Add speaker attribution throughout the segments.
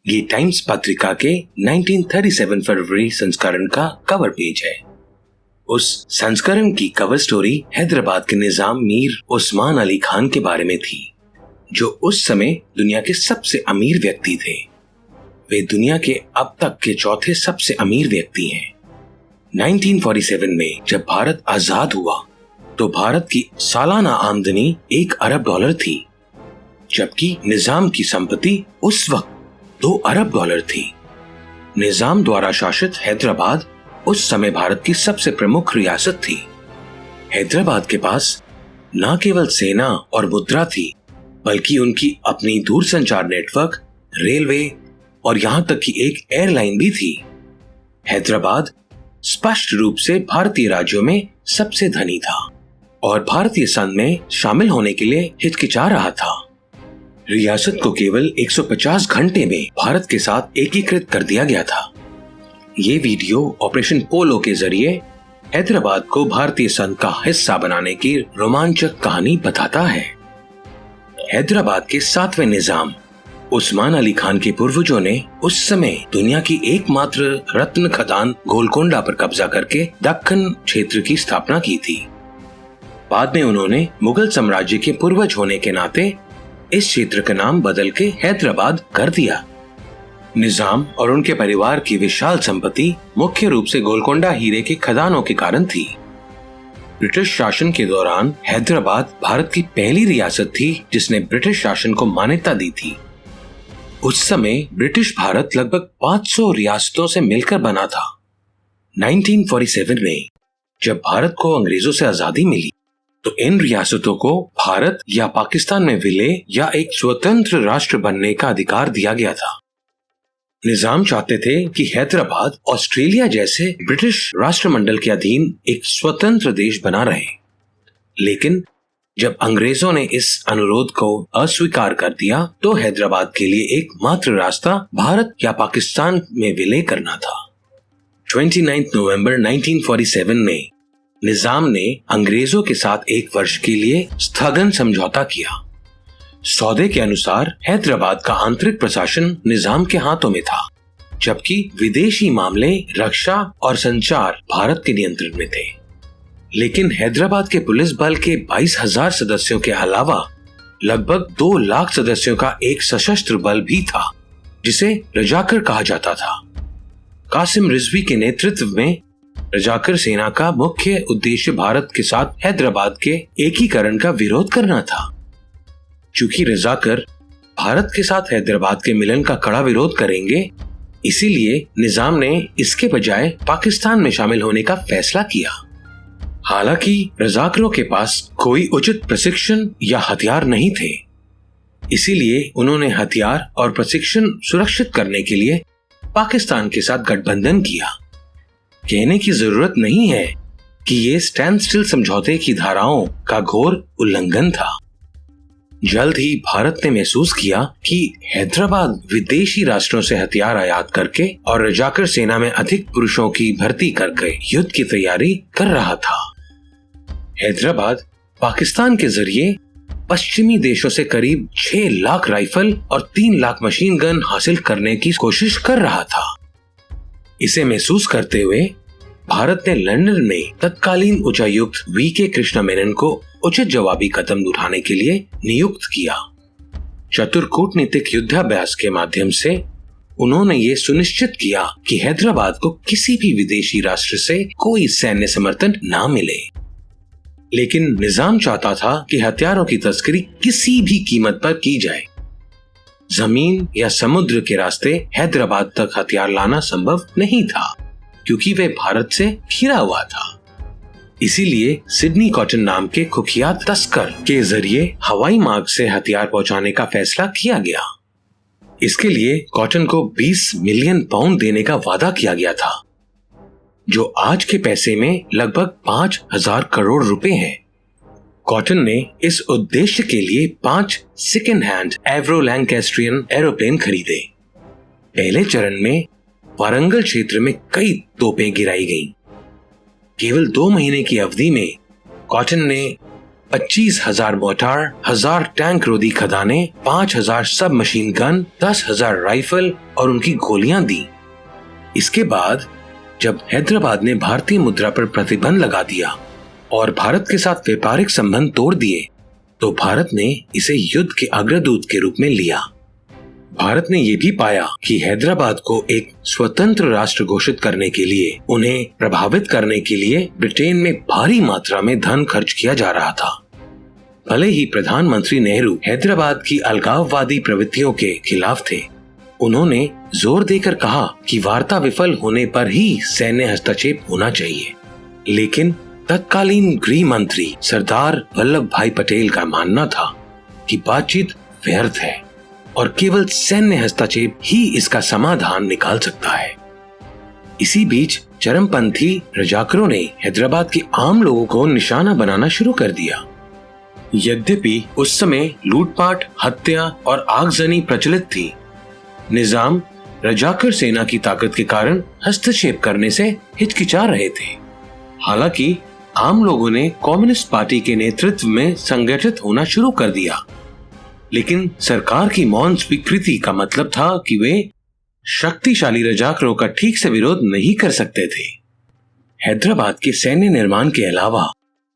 Speaker 1: ये टाइम्स पत्रिका के 1937 फरवरी संस्करण का कवर पेज है। उस संस्करण की कवर स्टोरी हैदराबाद के निजाम मीर उस्मान अली खान के बारे में थी, जो उस समय दुनिया के सबसे अमीर व्यक्ति थे। वे दुनिया के अब तक के चौथे सबसे अमीर व्यक्ति हैं। 1947 में जब भारत आजाद हुआ तो भारत की सालाना आमदनी $1 अरब थी, जबकि निजाम की संपत्ति उस वक्त $2 अरब थी। निजाम द्वारा शासित हैदराबाद उस समय भारत की सबसे प्रमुख रियासत थी। हैदराबाद के पास न केवल सेना और मुद्रा थी, बल्कि उनकी अपनी दूरसंचार नेटवर्क, रेलवे और यहां तक कि एक एयरलाइन भी थी। हैदराबाद स्पष्ट रूप से भारतीय राज्यों में सबसे धनी था और भारतीय संघ में शामिल होने के लिए हिचकिचा रहा था। रियासत को केवल 150 घंटे में भारत के साथ एकीकृत कर दिया गया था। ये वीडियो ऑपरेशन पोलो के जरिए हैदराबाद को भारतीय संघ का हिस्सा बनाने की रोमांचक कहानी बताता है। हैदराबाद के 7वें निजाम उस्मान अली खान के पूर्वजों ने उस समय दुनिया की एकमात्र रत्न खदान गोलकोंडा पर कब्जा करके दक्कन क्षेत्र की स्थापना की थी। बाद में उन्होंने मुगल साम्राज्य के पूर्वज होने के नाते इस क्षेत्र का नाम बदल के हैदराबाद कर दिया। निजाम और उनके परिवार की विशाल संपत्ति मुख्य रूप से गोलकोंडा हीरे के खदानों के कारण थी। ब्रिटिश शासन के दौरान हैदराबाद भारत की पहली रियासत थी जिसने ब्रिटिश शासन को मान्यता दी थी। उस समय ब्रिटिश भारत लगभग 500 रियासतों से मिलकर बना था। 1947 में जब भारत को अंग्रेजों से आजादी मिली तो इन रियासतों को भारत या पाकिस्तान में विलय या एक स्वतंत्र राष्ट्र बनने का अधिकार दिया गया था। निजाम चाहते थे कि हैदराबाद ऑस्ट्रेलिया जैसे ब्रिटिश राष्ट्रमंडल के अधीन एक स्वतंत्र देश बना रहे, लेकिन जब अंग्रेजों ने इस अनुरोध को अस्वीकार कर दिया तो हैदराबाद के लिए एकमात्र रास्ता भारत या पाकिस्तान में विलय करना था। 29 नवंबर 1947 में निजाम ने अंग्रेजों के साथ 1 वर्ष के लिए स्थगन समझौता किया। सौदे के अनुसार हैदराबाद का आंतरिक प्रशासन निजाम के हाथों में था, जबकि विदेशी मामले, रक्षा और संचार भारत के नियंत्रण में थे। लेकिन हैदराबाद के पुलिस बल के 22,000 सदस्यों के अलावा लगभग 2 लाख सदस्यों का एक सशस्त्र बल भी था, जिसे रजाकर कहा जाता था। कासिम रिजवी के नेतृत्व में रजाकर सेना का मुख्य उद्देश्य भारत के साथ हैदराबाद के एकीकरण का विरोध करना था। चूंकि रजाकर भारत के साथ हैदराबाद के मिलन का कड़ा विरोध करेंगे, इसीलिए निजाम ने इसके बजाय पाकिस्तान में शामिल होने का फैसला किया। हालांकि रजाकरों के पास कोई उचित प्रशिक्षण या हथियार नहीं थे, इसीलिए उन्होंने हथियार और प्रशिक्षण सुरक्षित करने के लिए पाकिस्तान के साथ गठबंधन किया। कहने की जरूरत नहीं है कि ये स्टैंड स्टिल समझौते की धाराओं का घोर उल्लंघन था। जल्द ही भारत ने महसूस किया कि हैदराबाद विदेशी राष्ट्रों से हथियार आयात करके और रजाकर सेना में अधिक पुरुषों की भर्ती करके युद्ध की तैयारी कर रहा था। हैदराबाद पाकिस्तान के जरिए पश्चिमी देशों से करीब 6 लाख राइफल और 3 लाख मशीन गन हासिल करने की कोशिश कर रहा था। इसे महसूस करते हुए भारत ने लंदन में तत्कालीन उच्चायुक्त वीके कृष्णा मेनन को उचित जवाबी कदम उठाने के लिए नियुक्त किया। चतुर कूटनीतिक युद्धाभ्यास के माध्यम से उन्होंने ये सुनिश्चित किया कि हैदराबाद को किसी भी विदेशी राष्ट्र से कोई सैन्य समर्थन न मिले। लेकिन निजाम चाहता था कि हथियारों की तस्करी किसी भी कीमत पर की जाए। जमीन या समुद्र के रास्ते हैदराबाद तक हथियार लाना संभव नहीं था, क्योंकि वे भारत से घिरा हुआ था। इसीलिए सिडनी कॉटन नाम के कुख्यात तस्कर के जरिए हवाई मार्ग से हथियार पहुंचाने का फैसला किया गया। इसके लिए कॉटन को 20 मिलियन पाउंड देने का वादा किया गया था, जो आज के पैसे में लगभग 5,000 करोड़ रुपए हैं। कॉटन ने इस उद्देश्य के लिए 5 सेकेंड हैंड एवरो लैंकेस्ट्रियन एरोप्लेन खरीदे। पहले चरण में वारंगल क्षेत्र में कई तोपें गिराई गईं। केवल 2 महीने की अवधि में कॉटन ने 25,000 मोर्टार, 1000 टैंक रोधी खदानें, 5,000 सब मशीन गन, 10,000 राइफल और उनकी गोलियां दी। इसके बाद जब हैदराबाद ने भारतीय मुद्रा पर प्रतिबंध लगा दिया और भारत के साथ व्यापारिक संबंध तोड़ दिए, तो भारत ने इसे युद्ध के अग्रदूत के रूप में लिया। भारत ने यह भी पाया कि हैदराबाद को एक स्वतंत्र राष्ट्र घोषित करने के लिए उन्हें प्रभावित करने के लिए ब्रिटेन में भारी मात्रा में धन खर्च किया जा रहा था। भले ही प्रधानमंत्री नेहरू हैदराबाद की अलगाववादी प्रवृत्तियों के खिलाफ थे, उन्होंने जोर देकर कहा कि वार्ता विफल होने पर ही सैन्य हस्तक्षेप होना चाहिए। लेकिन तत्कालीन गृह मंत्री सरदार वल्लभ भाई पटेल का मानना था कि बातचीत व्यर्थ है और केवल सैन्य हस्तक्षेप ही इसका समाधान निकाल सकता है। इसी बीच चरमपंथी रजाकरों ने हैदराबाद के आम लोगों को निशाना बनाना शुरू कर दिया। यद्यपि उस समय लूटपाट, हत्या और आगजनी प्रचलित थी, निजाम रजाकर सेना की ताकत के कारण हस्तक्षेप करने से हिचकिचा रहे थे। हालांकि आम लोगों ने कम्युनिस्ट पार्टी के नेतृत्व में संगठित होना शुरू कर दिया, लेकिन सरकार की मौन स्वीकृति का मतलब था कि वे शक्तिशाली रजाकरों का ठीक से विरोध नहीं कर सकते थे। हैदराबाद के सैन्य निर्माण के अलावा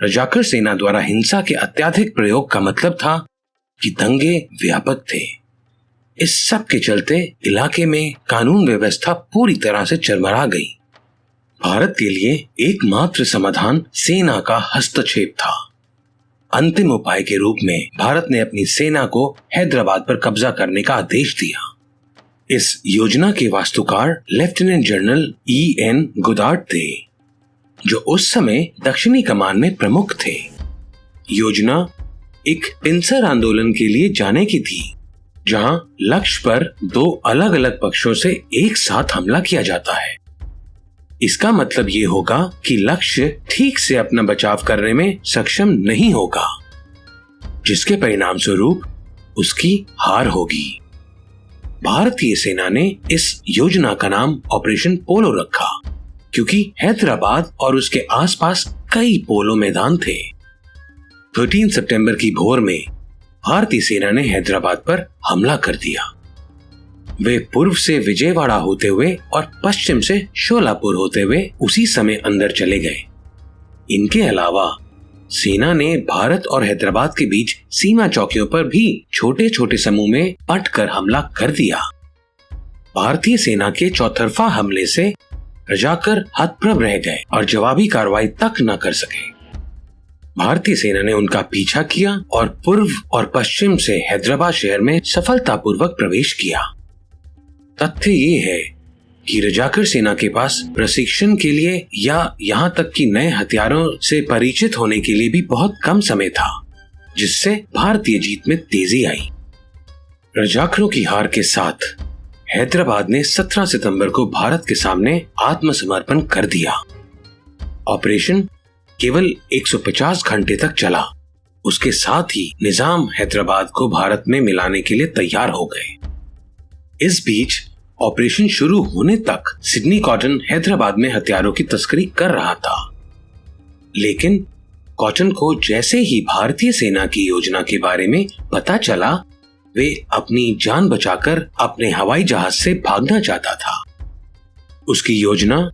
Speaker 1: रजाकर सेना द्वारा हिंसा के अत्यधिक प्रयोग का मतलब था कि दंगे व्यापक थे। इस सब के चलते इलाके में कानून व्यवस्था पूरी तरह से चरमरा गई। भारत के लिए एकमात्र समाधान सेना का हस्तक्षेप था। अंतिम उपाय के रूप में भारत ने अपनी सेना को हैदराबाद पर कब्जा करने का आदेश दिया। इस योजना के वास्तुकार लेफ्टिनेंट जनरल E.N. गुदार्ड थे, जो उस समय दक्षिणी कमान में प्रमुख थे। योजना एक पिंसर आंदोलन के लिए जाने की थी, जहां लक्ष्य पर दो अलग अलग पक्षों से एक साथ हमला किया जाता है। इसका मतलब ये होगा कि लक्ष्य ठीक से अपना बचाव करने में सक्षम नहीं होगा, जिसके परिणाम स्वरूप उसकी हार होगी। भारतीय सेना ने इस योजना का नाम ऑपरेशन पोलो रखा, क्योंकि हैदराबाद और उसके आसपास कई पोलो मैदान थे। 13 सितंबर की भोर में भारतीय सेना ने हैदराबाद पर हमला कर दिया। वे पूर्व से विजयवाड़ा होते हुए और पश्चिम से शोलापुर होते हुए उसी समय अंदर चले गए। इनके अलावा सेना ने भारत और हैदराबाद के बीच सीमा चौकियों पर भी छोटे छोटे समूह में पट कर हमला कर दिया। भारतीय सेना के चौतरफा हमले से रजाकर हतप्रभ रह गए और जवाबी कार्रवाई तक न कर सके। भारतीय सेना ने उनका पीछा किया और पूर्व और पश्चिम से हैदराबाद शहर में सफलतापूर्वक प्रवेश किया। तथ्य ये है कि रजाकर सेना के पास प्रशिक्षण के लिए या यहाँ तक कि नए हथियारों से परिचित होने के लिए भी बहुत कम समय था, जिससे भारतीय जीत में तेजी आई। रजाकरों की हार के साथ हैदराबाद ने 17 सितंबर को भारत के सामने आत्मसमर्पण कर दिया। ऑपरेशन केवल 150 घंटे तक चला। उसके साथ ही निजाम हैदराबाद को भारत में मिलाने के लिए तैयार हो गए। इस बीच ऑपरेशन शुरू होने तक सिडनी कॉटन हैदराबाद में हथियारों की तस्करी कर रहा था, लेकिन कॉटन को जैसे ही भारतीय सेना की योजना के बारे में पता चला, वे अपनी जान बचाकर अपने हवाई जहाज से भागना चाहता था। उसकी योजना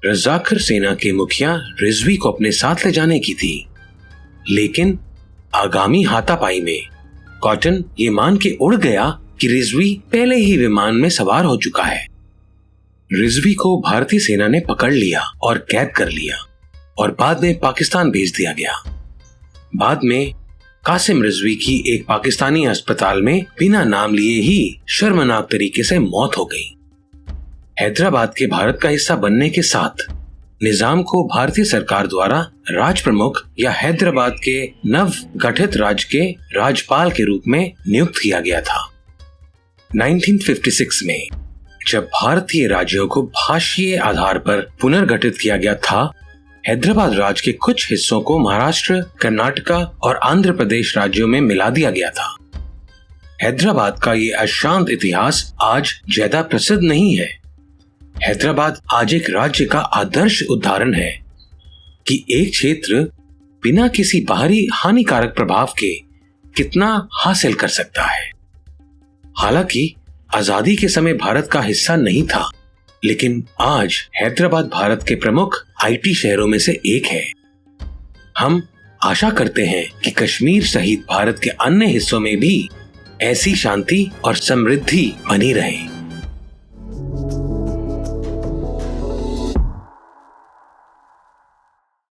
Speaker 1: रजाकर सेना के मुखिया रिजवी को अपने साथ ले जाने की थी, लेकिन आगामी हाथापाई में कॉटन ये मान के उड़ गया कि रिजवी पहले ही विमान में सवार हो चुका है। रिजवी को भारतीय सेना ने पकड़ लिया और कैद कर लिया और बाद में पाकिस्तान भेज दिया गया। बाद में कासिम रिजवी की एक पाकिस्तानी अस्पताल में बिना नाम लिए ही शर्मनाक तरीके से मौत हो गई। हैदराबाद के भारत का हिस्सा बनने के साथ निजाम को भारतीय सरकार द्वारा राज प्रमुख या हैदराबाद के नव गठित राज्य के राज्यपाल के रूप में नियुक्त किया गया था। 1956 में जब भारतीय राज्यों को भाषीय आधार पर पुनर्गठित किया गया था, हैदराबाद राज्य के कुछ हिस्सों को महाराष्ट्र, कर्नाटका और आंध्र प्रदेश राज्यों में मिला दिया गया था। हैदराबाद का ये अशांत इतिहास आज ज्यादा प्रसिद्ध नहीं है। हैदराबाद आज एक राज्य का आदर्श उदाहरण है कि एक क्षेत्र बिना किसी बाहरी हानिकारक प्रभाव के कितना हासिल कर सकता है। हालांकि आजादी के समय भारत का हिस्सा नहीं था, लेकिन आज हैदराबाद भारत के प्रमुख आईटी शहरों में से एक है। हम आशा करते हैं कि कश्मीर सहित भारत के अन्य हिस्सों में भी ऐसी शांति और समृद्धि बनी रहे।